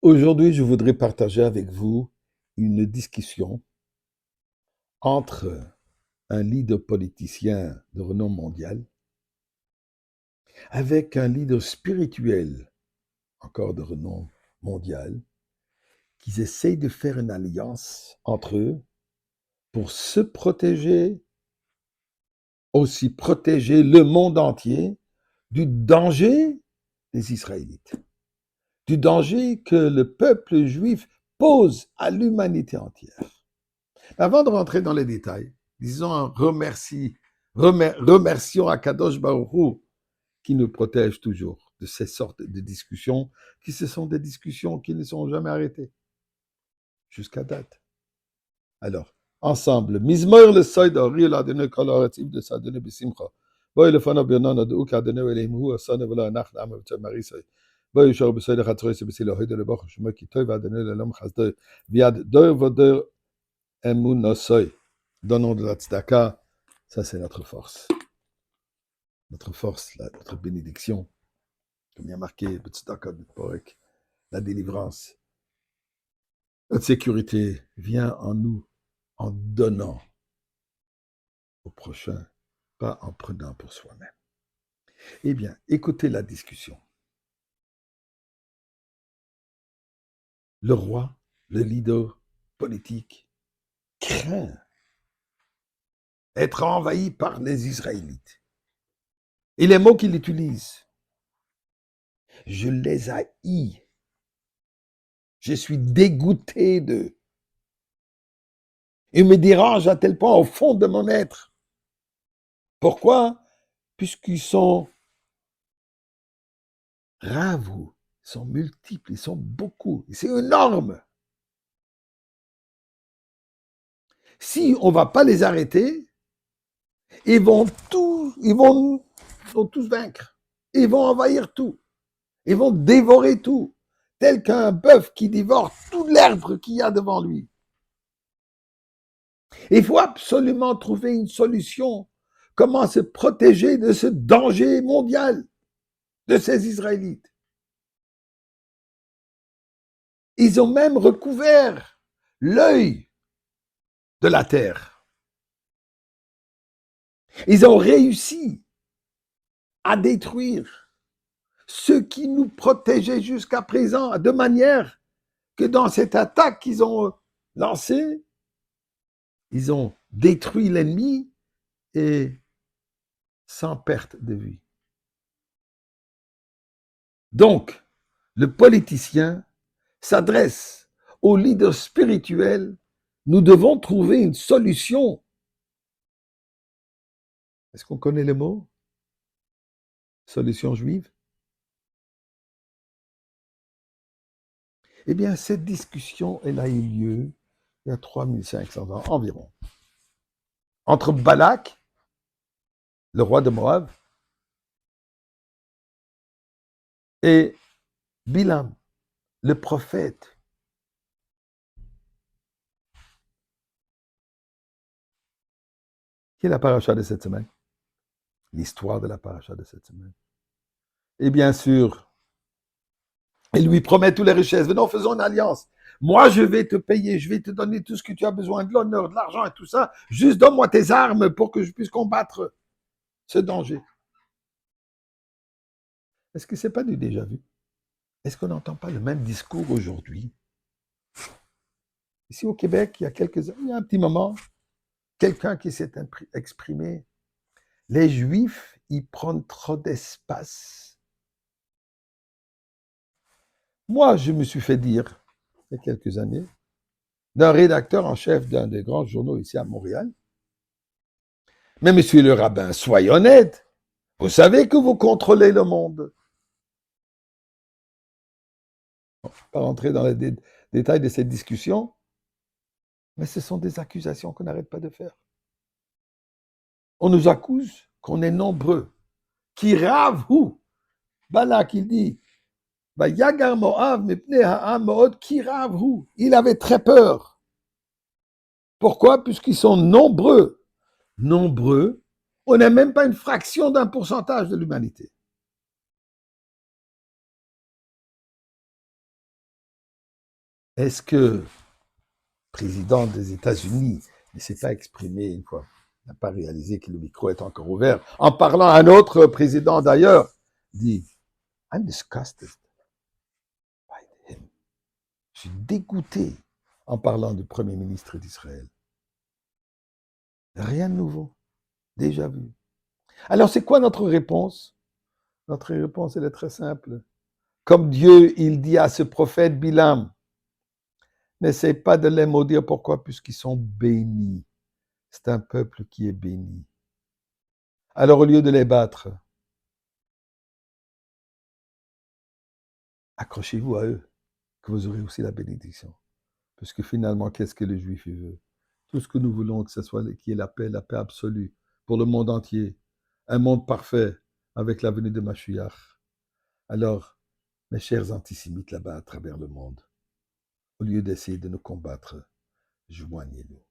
Aujourd'hui, je voudrais partager avec vous une discussion entre un leader politicien de renom mondial avec un leader spirituel, encore de renom mondial, qui essayent de faire une alliance entre eux pour se protéger, aussi protéger le monde entier du danger des Israélites, du danger que le peuple juif pose à l'humanité entière. Avant de rentrer dans les détails, disons remercions à Kadosh Baruch Hu qui nous protège toujours de ces sortes de discussions qui ce sont des discussions qui ne sont jamais arrêtées jusqu'à date. Alors, ensemble, Mizmor le soy d'Ori l'Adonai kol harativ de s'adonner besimcha. Boy le fana b'yonan adou k'Adonai elim hu asana v'la anach na'am v'tzah marisay. Boy yishar b'soy l'chatzroy sebesi lohid le boch shema ki toy v'Adonai l'olam chasdoy v'yad doy v'doy emunosoy. Donnons de la tzedaka, ça c'est notre force. Notre force, notre bénédiction. Comme il y a marqué, la délivrance. Notre sécurité vient en nous en donnant au prochain, pas en prenant pour soi-même. Eh bien, écoutez la discussion. Le roi, le leader politique, craint être envahi par les Israélites. Et les mots qu'il utilise, je les haïs. Je suis dégoûté d'eux. Ils me dérangent à tel point au fond de mon être. Pourquoi? Puisqu'ils sont rares, ils sont multiples, ils sont beaucoup. C'est énorme. Si on ne va pas les arrêter, ils vont tous vaincre. Ils vont envahir tout. Ils vont dévorer tout. Tel qu'un bœuf qui dévore tout l'herbe qu'il y a devant lui. Il faut absolument trouver une solution. Comment se protéger de ce danger mondial de ces Israélites. Ils ont même recouvert l'œil de la terre. Ils ont réussi à détruire ceux qui nous protégeaient jusqu'à présent, de manière que dans cette attaque qu'ils ont lancée, ils ont détruit l'ennemi et sans perte de vie. Donc, le politicien s'adresse au leader spirituel. Nous devons trouver une solution. Est-ce qu'on connaît le mot? Solution juive? Eh bien, cette discussion, elle a eu lieu il y a 3500 ans environ. Entre Balak, le roi de Moab, et Bilam, le prophète. Qui est la paracha de cette semaine? L'histoire de la paracha de cette semaine. Et bien sûr, il lui promet toutes les richesses. Venons, faisons une alliance. Moi, je vais te payer, je vais te donner tout ce que tu as besoin, de l'honneur, de l'argent et tout ça. Juste donne-moi tes armes pour que je puisse combattre ce danger. Est-ce que ce n'est pas du déjà vu? Est-ce qu'on n'entend pas le même discours aujourd'hui? Ici au Québec, il y a un petit moment, quelqu'un qui s'est exprimé. Les Juifs, ils prennent trop d'espace. Moi, je me suis fait dire, il y a quelques années, d'un rédacteur en chef d'un des grands journaux ici à Montréal, mais monsieur le rabbin, soyez honnête, vous savez que vous contrôlez le monde. Bon, je ne vais pas rentrer dans les détails de cette discussion, mais ce sont des accusations qu'on n'arrête pas de faire. On nous accuse qu'on est nombreux. Qui rave où? Balak, il dit, Yagar Moav, Mepnei Ha'am Mo'od, qui rave où? Il avait très peur. Pourquoi? Puisqu'ils sont nombreux. Nombreux, on n'est même pas une fraction d'un pourcentage de l'humanité. est-ce que le président des États-Unis ne s'est pas exprimé une fois, n'a pas réalisé que le micro est encore ouvert, en parlant à un autre président d'ailleurs, dit « I'm disgusted by him ». Je suis dégoûté en parlant du Premier ministre d'Israël. Rien de nouveau, déjà vu. Alors c'est quoi notre réponse? Notre réponse, elle est très simple. Comme Dieu, il dit à ce prophète Bilam, n'essaie pas de les maudire. Pourquoi? Puisqu'ils sont bénis. C'est un peuple qui est béni. Alors au lieu de les battre, accrochez-vous à eux, que vous aurez aussi la bénédiction. Parce que finalement, qu'est-ce que le juif veut? Tout ce que nous voulons, que ce soit qui est la paix absolue pour le monde entier, un monde parfait avec la venue de Mashiach. Alors, mes chers antisémites là-bas à travers le monde, au lieu d'essayer de nous combattre, joignez-nous.